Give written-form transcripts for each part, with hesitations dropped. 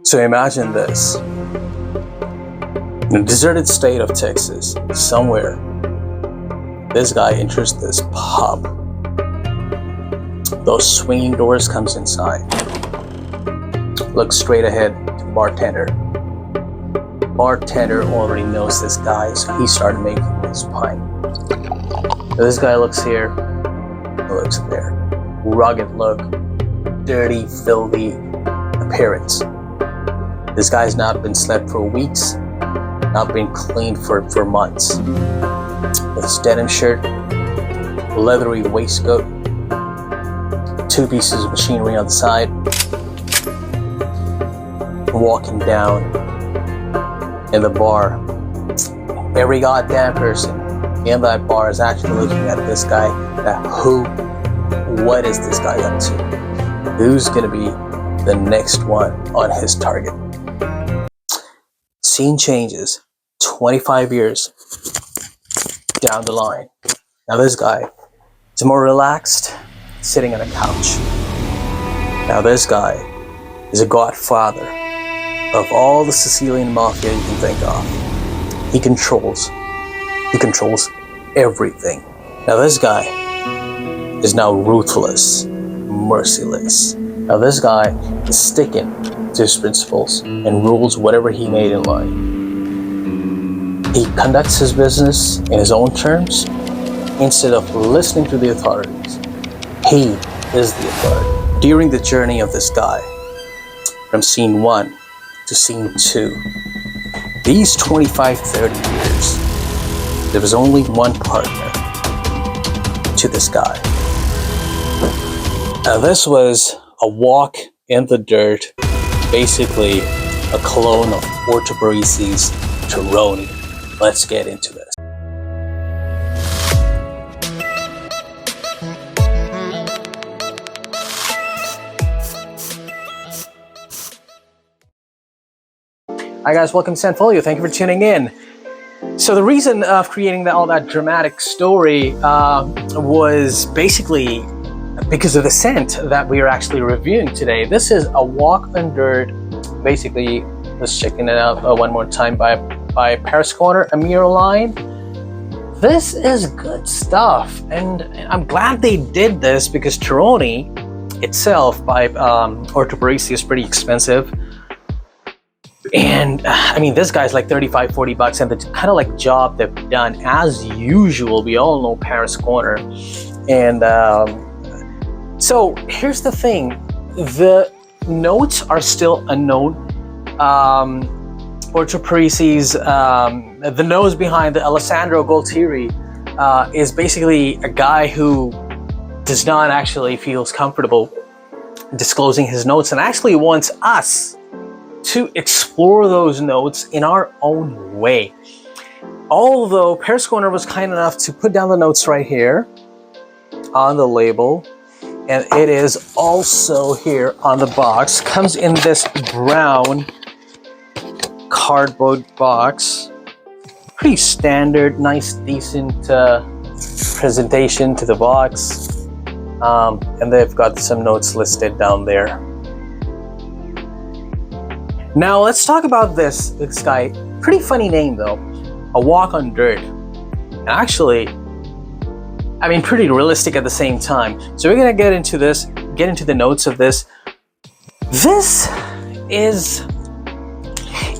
So imagine this. In the deserted state of Texas, somewhere, this guy enters this pub. Those swinging doors comes inside. Looks straight ahead to the bartender. Bartender already knows this guy, so he started making his pint. So this guy looks here, he looks there. Rugged look, dirty, filthy appearance. This guy's not been slept for weeks, not been cleaned for months. With his denim shirt, leathery waistcoat, 2 pieces of machinery on the side, walking down in the bar. Every goddamn person in that bar is actually looking at this guy. What is this guy up to? Who's gonna be the next one on his target? Scene changes 25 years down the line. Now this guy is more relaxed, sitting on a couch. Now this guy is a godfather of all the Sicilian mafia you can think of. He controls everything. Now this guy is now ruthless, merciless. Now this guy is sticking to his principles and rules whatever he made in life. He conducts his business in his own terms instead of listening to the authorities. He is the authority. During the journey of this guy, from scene 1 to scene 2, these 25-30 years, there was only one partner to this guy. Now this was a walk in the dirt, basically a clone of Orto Parisi's Terroni. Let's get into this. Hi guys, welcome to ScentFolio. Thank you for tuning in. So the reason of creating all that dramatic story was basically because of the scent that we are actually reviewing today. This is a walk on dirt. Basically, let's check it out one more time by Paris Corner, a mural line. This is good stuff, and I'm glad they did this because Terroni itself by Orto Parisi is pretty expensive. And I mean, this guy's like 35-40 bucks, and the kind of like job they've done as usual. We all know Paris Corner. And so here's the thing, the notes are still unknown. Orto Parisi's, the nose behind the Alessandro Gualtieri is basically a guy who does not actually feels comfortable disclosing his notes and actually wants us to explore those notes in our own way. Although Paris Corner was kind enough to put down the notes right here on the label, and it is also here on the box. Comes in this brown cardboard box. Pretty standard, nice, decent presentation to the box. And they've got some notes listed down there. Now let's talk about this guy. Pretty funny name though, A Walk on Dirt. And actually, I mean, pretty realistic at the same time. So we're gonna get into this, get into the notes of this. This is,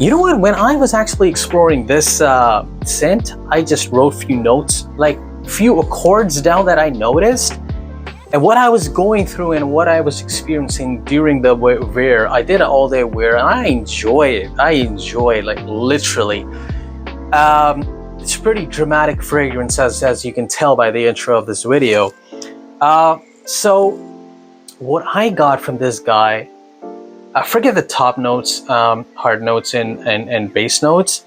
you know what, when I was actually exploring this scent, I just wrote a few notes, like few accords down that I noticed. And what I was going through and what I was experiencing during the wear, I did an all-day wear, and I enjoy it. I enjoy, like, literally. It's pretty dramatic fragrance, as you can tell by the intro of this video. So what I got from this guy, forget the top notes, hard notes and base notes.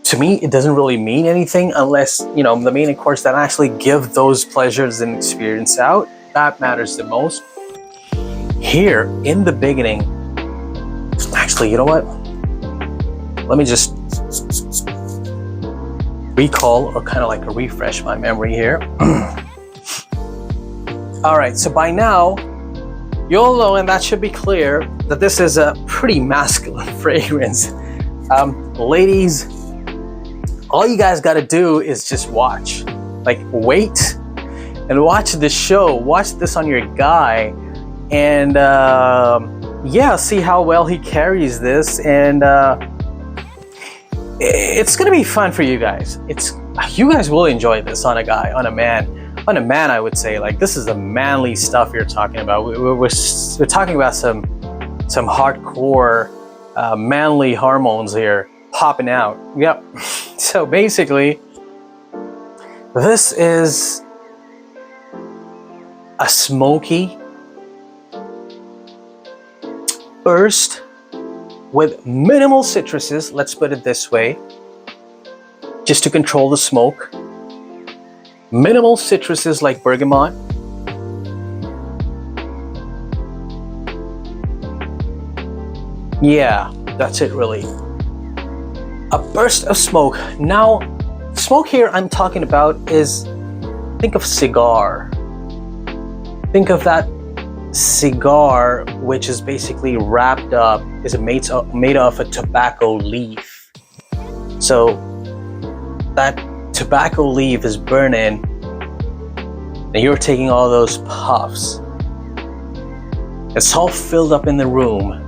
To me, it doesn't really mean anything unless, you know, the main accords that actually give those pleasures and experience out. That matters the most. Here, in the beginning, actually, you know what? Let me just recall or kind of like refresh my memory here. All right, so by now, You all know, and that should be clear, that this is a pretty masculine fragrance. Ladies, all you guys gotta do is just watch. Like, wait and watch the show. Watch this on your guy, and yeah, see how well he carries this, and it's gonna be fun for you guys. You guys will enjoy this on a guy, on a man. On a man, I would say, like, this is the manly stuff you're talking about. We're talking about some hardcore manly hormones here popping out. Yep. So basically, this is a smoky burst with minimal citruses, let's put it this way, just to control the smoke. Minimal citruses like bergamot. Yeah, that's it really. A burst of smoke. Now, smoke here I'm talking about is, think of cigar. Think of that cigar, which is basically wrapped up, is made of a tobacco leaf. So that tobacco leaf is burning, and you're taking all those puffs. It's all filled up in the room.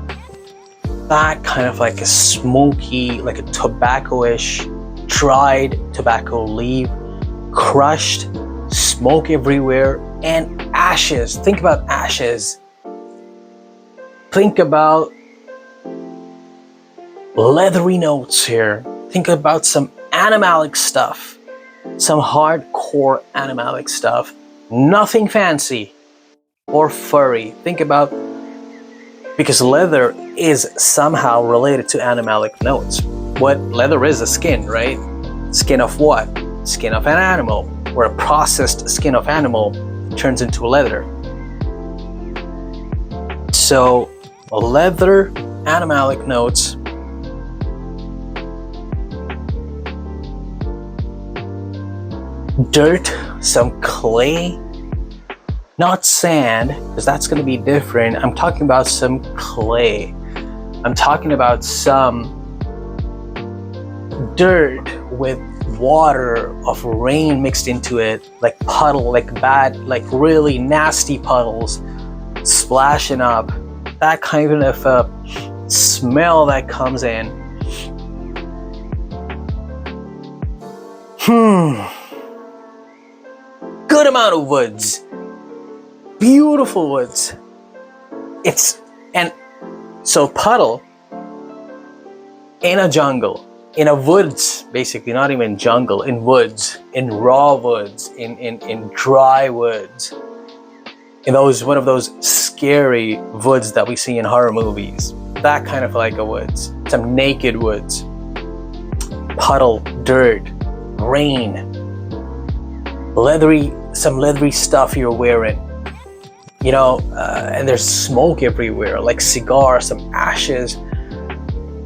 That kind of like a smoky, like a tobacco-ish, dried tobacco leaf, crushed, smoke everywhere, and ashes. Think about ashes. Think about leathery notes here. Think about some animalic stuff. Some hardcore animalic stuff. Nothing fancy or furry. Think about, because leather is somehow related to animalic notes. What leather is, a skin, right? Skin of what? Skin of an animal, where a processed skin of animal turns into leather. So leather, animalic notes. Dirt, some clay, not sand, because that's going to be different. I'm talking about some clay. I'm talking about some dirt with water of rain mixed into it, like puddle, like bad, like really nasty puddles splashing up. That kind of a smell that comes in. Good amount of woods. Beautiful woods. And so puddle in a jungle, in a woods, basically, not even jungle, in woods, in raw woods, in dry woods, in those, one of those scary woods that we see in horror movies. That kind of like a woods. Some naked woods. Puddle, dirt, rain, leathery, some leathery stuff you're wearing. You know, and there's smoke everywhere, like cigars, some ashes.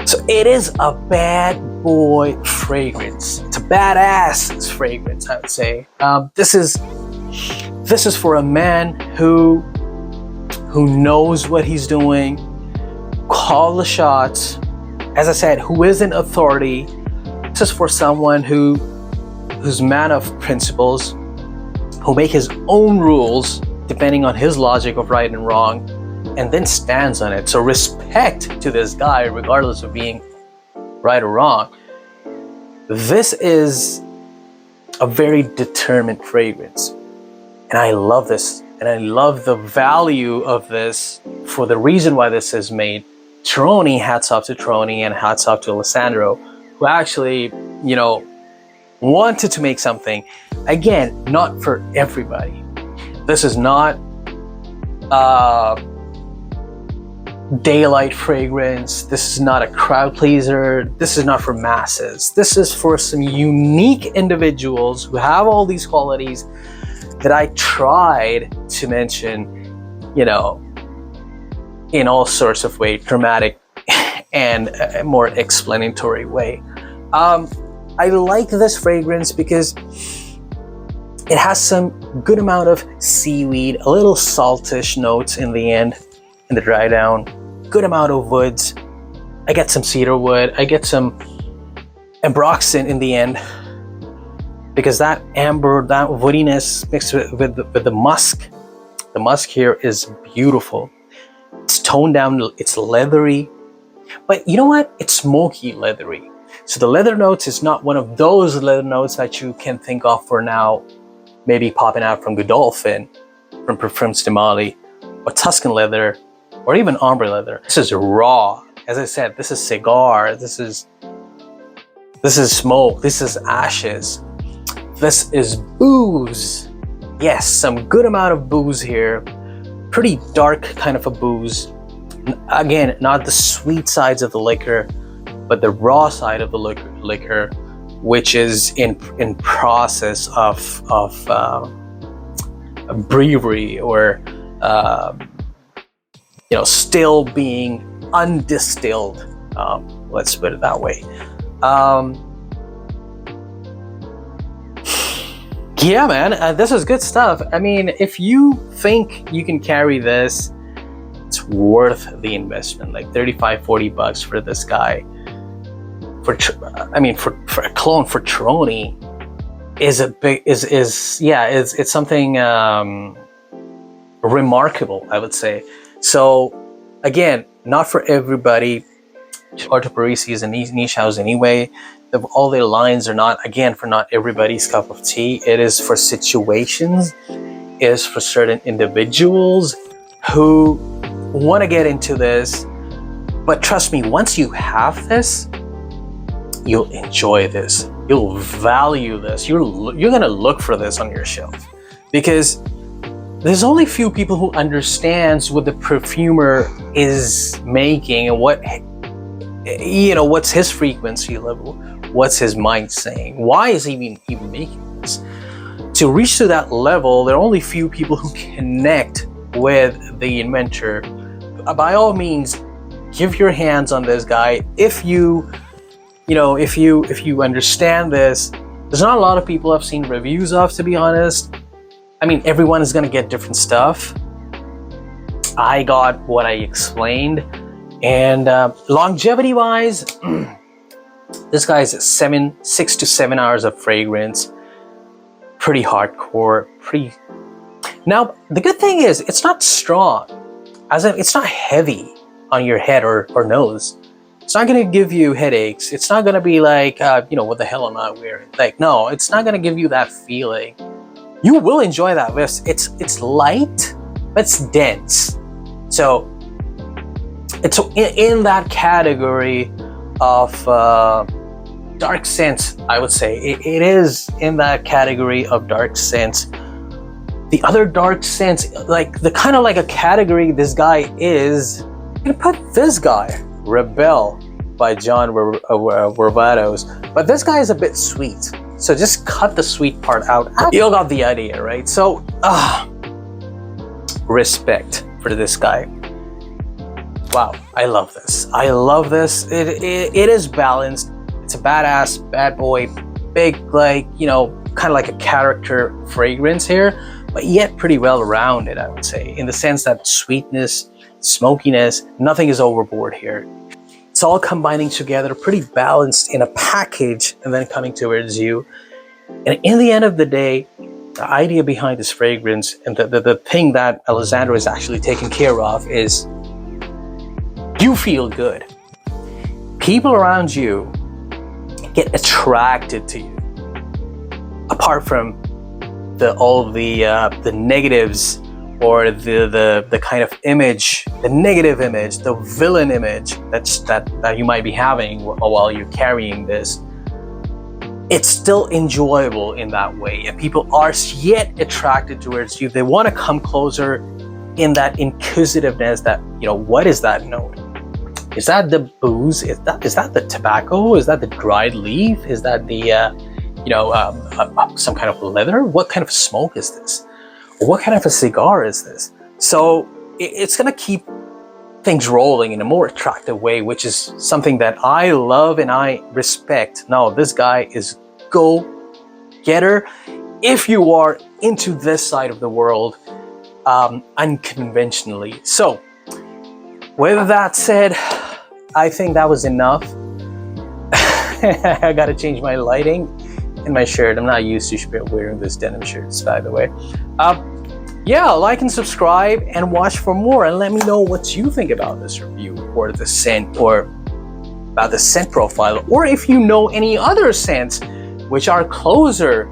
So it is a bad boy fragrance. It's a badass fragrance, I would say. This is for a man who knows what he's doing, call the shots. As I said, who is an authority. This is for someone who's man of principles, who make his own rules depending on his logic of right and wrong, and then stands on it. So respect to this guy, regardless of being right or wrong. This is a very determined fragrance. And I love this. And I love the value of this for the reason why this is made. Terroni, hats off to Terroni, and hats off to Alessandro, who actually, you know, wanted to make something. Again, not for everybody. This is not daylight fragrance. This is not a crowd pleaser. This is not for masses. This is for some unique individuals who have all these qualities that I tried to mention, you know, in all sorts of ways, dramatic and a more explanatory way. I like this fragrance because It has some good amount of seaweed, a little saltish notes in the end, in the dry down, good amount of woods. I get some cedar wood, I get some ambroxan in the end, because that amber, that woodiness mixed with the musk. The musk here is beautiful. It's toned down, it's leathery, but you know what? It's smoky leathery. So the leather notes is not one of those leather notes that you can think of for now, maybe popping out from Godolphin, from Stimali, or Tuscan leather, or even ombre leather. This is raw. As I said, this is cigar, this is smoke, this is ashes, this is booze. Yes, some good amount of booze here. Pretty dark kind of a booze. Again, not the sweet sides of the liquor, but the raw side of the liquor, which is in process of a brewery, or still being undistilled. Let's put it that way. Yeah, man, this is good stuff. I mean, if you think you can carry this, it's worth the investment. Like $35-40 for this guy. For a clone for Terroni is a big it's something remarkable, I would say. So again, not for everybody. Orto Parisi is a niche house anyway. All their lines are not everybody's cup of tea. It is for situations. It is for certain individuals who want to get into this. But trust me, once you have this, you'll enjoy this. You'll value this. You're gonna look for this on your shelf, because there's only few people who understands what the perfumer is making and what's his frequency level, what's his mind saying, why is he even making this. To reach to that level, there are only few people who connect with the inventor. By all means, give your hands on this guy. If you understand this, there's not a lot of people I've seen reviews of, to be honest. I mean, everyone is gonna get different stuff. I got what I explained. And longevity wise, this guy's 6 to 7 hours of fragrance. Pretty hardcore, Now, the good thing is, it's not strong. As in, it's not heavy on your head or nose. It's not gonna give you headaches. It's not gonna be like, what the hell am I wearing? Like, no, it's not gonna give you that feeling. You will enjoy that whiff. It's light, but it's dense. So it's in that category of dark scents, I would say. It is in that category of dark scents. The other dark scents, like a category this guy is, I'm gonna put this guy, Rebel by John Varvatos. But this guy is a bit sweet. So just cut the sweet part out. You got the idea, right? So, respect for this guy. Wow, I love this. It is balanced. It's a badass, bad boy, big, kind of like a character fragrance here, but yet pretty well rounded, I would say, in the sense that sweetness, smokiness, nothing is overboard here. It's all combining together, pretty balanced in a package, and then coming towards you. And in the end of the day, the idea behind this fragrance, and the thing that Alessandro is actually taking care of, is you feel good. People around you get attracted to you. Apart from all the negatives, or the kind of image, the negative image, the villain image that you might be having while you're carrying this, it's still enjoyable in that way. And people are yet attracted towards you. They want to come closer in that inquisitiveness that, what is that note? Is that the booze? Is that the tobacco? Is that the dried leaf? Is that the, some kind of leather? What kind of smoke is this? What kind of a cigar is this? So it's gonna keep things rolling in a more attractive way, which is something that I love and I respect. No, this guy is go-getter. if you are into this side of the world unconventionally. So with that said, I think that was enough. I gotta change my lighting and my shirt. I'm not used to wearing this denim shirts, by the way. Yeah, like and subscribe and watch for more, and let me know what you think about this review or the scent, or about the scent profile, or if you know any other scents which are closer,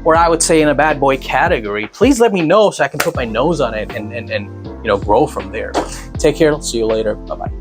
or I would say in a bad boy category. Please let me know so I can put my nose on it and you know, grow from there. Take care. See you later. Bye bye.